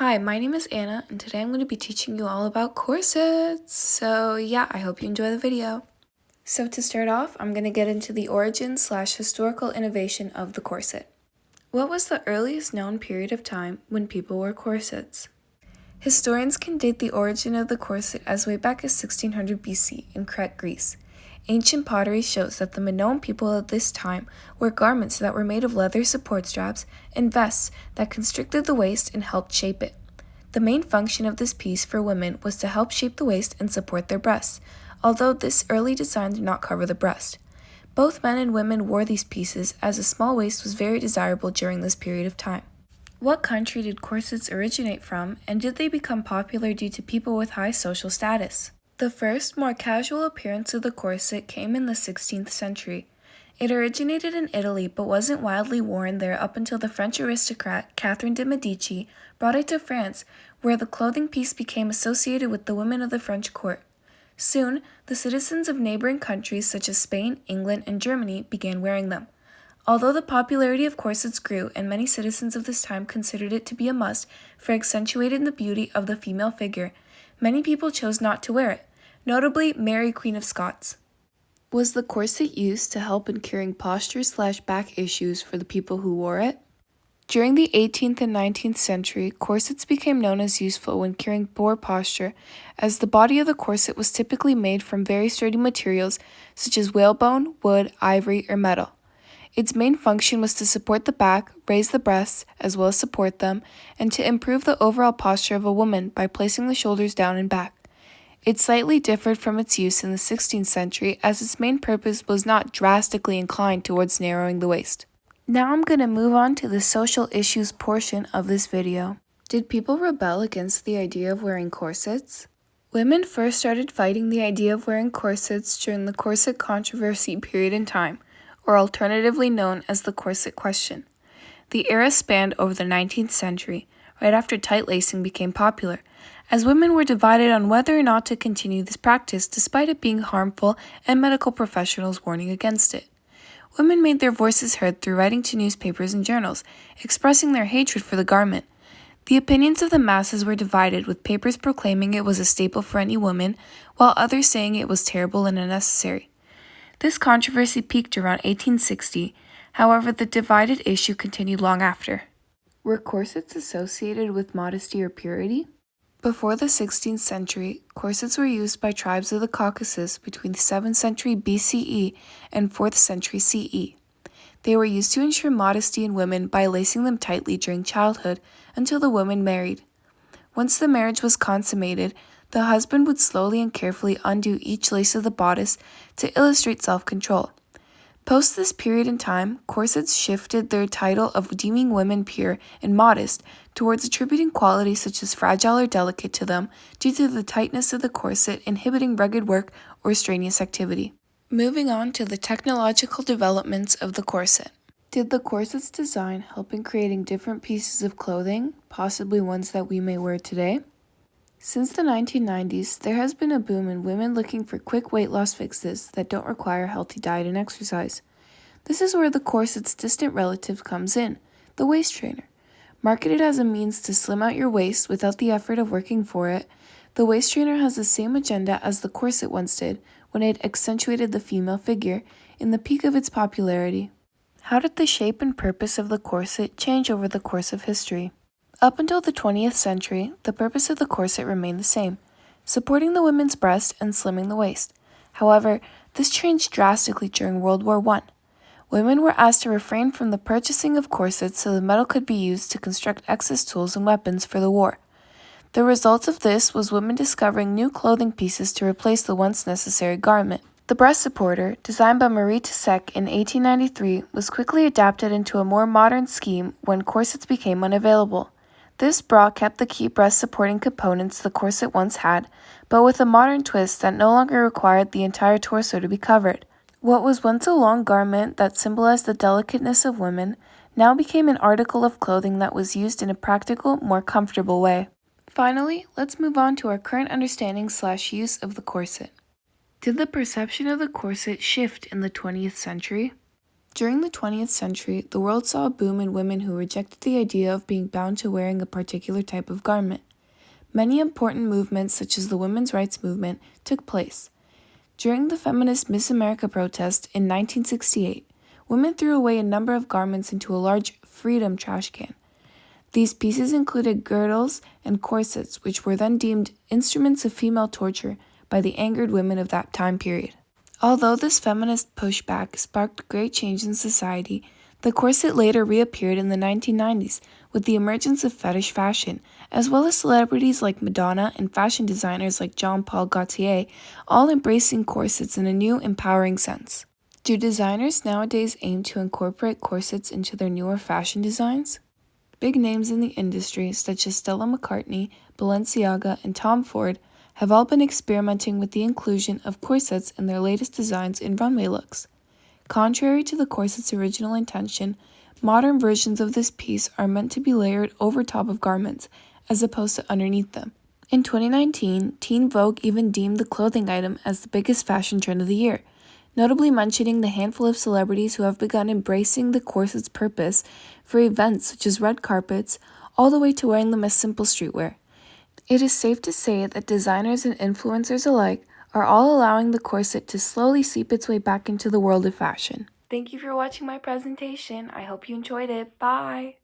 Hi, my name is Anna, and today I'm going to be teaching you all about corsets. So yeah, I hope you enjoy the video. So to start off, I'm going to get into the origin/historical innovation of the corset. What was the earliest known period of time when people wore corsets? Historians can date the origin of the corset as way back as 1600 BC in Crete, Greece. Ancient pottery shows that the Minoan people at this time wore garments that were made of leather support straps and vests that constricted the waist and helped shape it. The main function of this piece for women was to help shape the waist and support their breasts, although this early design did not cover the breast. Both men and women wore these pieces as a small waist was very desirable during this period of time. What country did corsets originate from, and did they become popular due to people with high social status? The first, more casual appearance of the corset came in the 16th century. It originated in Italy but wasn't widely worn there up until the French aristocrat Catherine de' Medici brought it to France, where the clothing piece became associated with the women of the French court. Soon, the citizens of neighboring countries such as Spain, England, and Germany began wearing them. Although the popularity of corsets grew and many citizens of this time considered it to be a must for accentuating the beauty of the female figure, many people chose not to wear it, notably Mary, Queen of Scots. Was the corset used to help in curing posture/back issues for the people who wore it? During the 18th and 19th century, corsets became known as useful when curing poor posture, as the body of the corset was typically made from very sturdy materials such as whalebone, wood, ivory, or metal. Its main function was to support the back, raise the breasts, as well as support them, and to improve the overall posture of a woman by placing the shoulders down and back. It slightly differed from its use in the 16th century, as its main purpose was not drastically inclined towards narrowing the waist. Now I'm going to move on to the social issues portion of this video. Did people rebel against the idea of wearing corsets? Women first started fighting the idea of wearing corsets during the corset controversy period in time, or alternatively known as the corset question. The era spanned over the 19th century, right after tight lacing became popular, as women were divided on whether or not to continue this practice despite it being harmful and medical professionals warning against it. Women made their voices heard through writing to newspapers and journals, expressing their hatred for the garment. The opinions of the masses were divided, with papers proclaiming it was a staple for any woman, while others saying it was terrible and unnecessary. This controversy peaked around 1860, however the divided issue continued long after. Were corsets associated with modesty or purity? Before the 16th century, corsets were used by tribes of the Caucasus between the 7th century BCE and 4th century CE. They were used to ensure modesty in women by lacing them tightly during childhood until the woman married. Once the marriage was consummated, the husband would slowly and carefully undo each lace of the bodice to illustrate self-control. Post this period in time, corsets shifted their title of deeming women pure and modest towards attributing qualities such as fragile or delicate to them due to the tightness of the corset inhibiting rugged work or strenuous activity. Moving on to the technological developments of the corset. Did the corset's design help in creating different pieces of clothing, possibly ones that we may wear today? Since the 1990s, there has been a boom in women looking for quick weight loss fixes that don't require healthy diet and exercise. This is where the corset's distant relative comes in, the waist trainer. Marketed as a means to slim out your waist without the effort of working for it, the waist trainer has the same agenda as the corset once did when it accentuated the female figure in the peak of its popularity. How did the shape and purpose of the corset change over the course of history? Up until the 20th century, the purpose of the corset remained the same, supporting the woman's breast and slimming the waist. However, this changed drastically during World War I. Women were asked to refrain from the purchasing of corsets so the metal could be used to construct excess tools and weapons for the war. The result of this was women discovering new clothing pieces to replace the once necessary garment. The breast supporter, designed by Marie Tissek in 1893, was quickly adapted into a more modern scheme when corsets became unavailable. This bra kept the key breast-supporting components the corset once had, but with a modern twist that no longer required the entire torso to be covered. What was once a long garment that symbolized the delicateness of women now became an article of clothing that was used in a practical, more comfortable way. Finally, let's move on to our current understanding/use of the corset. Did the perception of the corset shift in the 20th century? During the 20th century, the world saw a boom in women who rejected the idea of being bound to wearing a particular type of garment. Many important movements, such as the women's rights movement, took place. During the feminist Miss America protest in 1968, women threw away a number of garments into a large freedom trash can. These pieces included girdles and corsets, which were then deemed instruments of female torture by the angered women of that time period. Although this feminist pushback sparked great change in society, the corset later reappeared in the 1990s with the emergence of fetish fashion, as well as celebrities like Madonna and fashion designers like Jean-Paul Gaultier, all embracing corsets in a new, empowering sense. Do designers nowadays aim to incorporate corsets into their newer fashion designs? Big names in the industry, such as Stella McCartney, Balenciaga, and Tom Ford, have all been experimenting with the inclusion of corsets in their latest designs in runway looks. Contrary to the corset's original intention, modern versions of this piece are meant to be layered over top of garments, as opposed to underneath them. In 2019, Teen Vogue even deemed the clothing item as the biggest fashion trend of the year, notably mentioning the handful of celebrities who have begun embracing the corset's purpose for events such as red carpets, all the way to wearing them as simple streetwear. It is safe to say that designers and influencers alike are all allowing the corset to slowly seep its way back into the world of fashion. Thank you for watching my presentation. I hope you enjoyed it. Bye!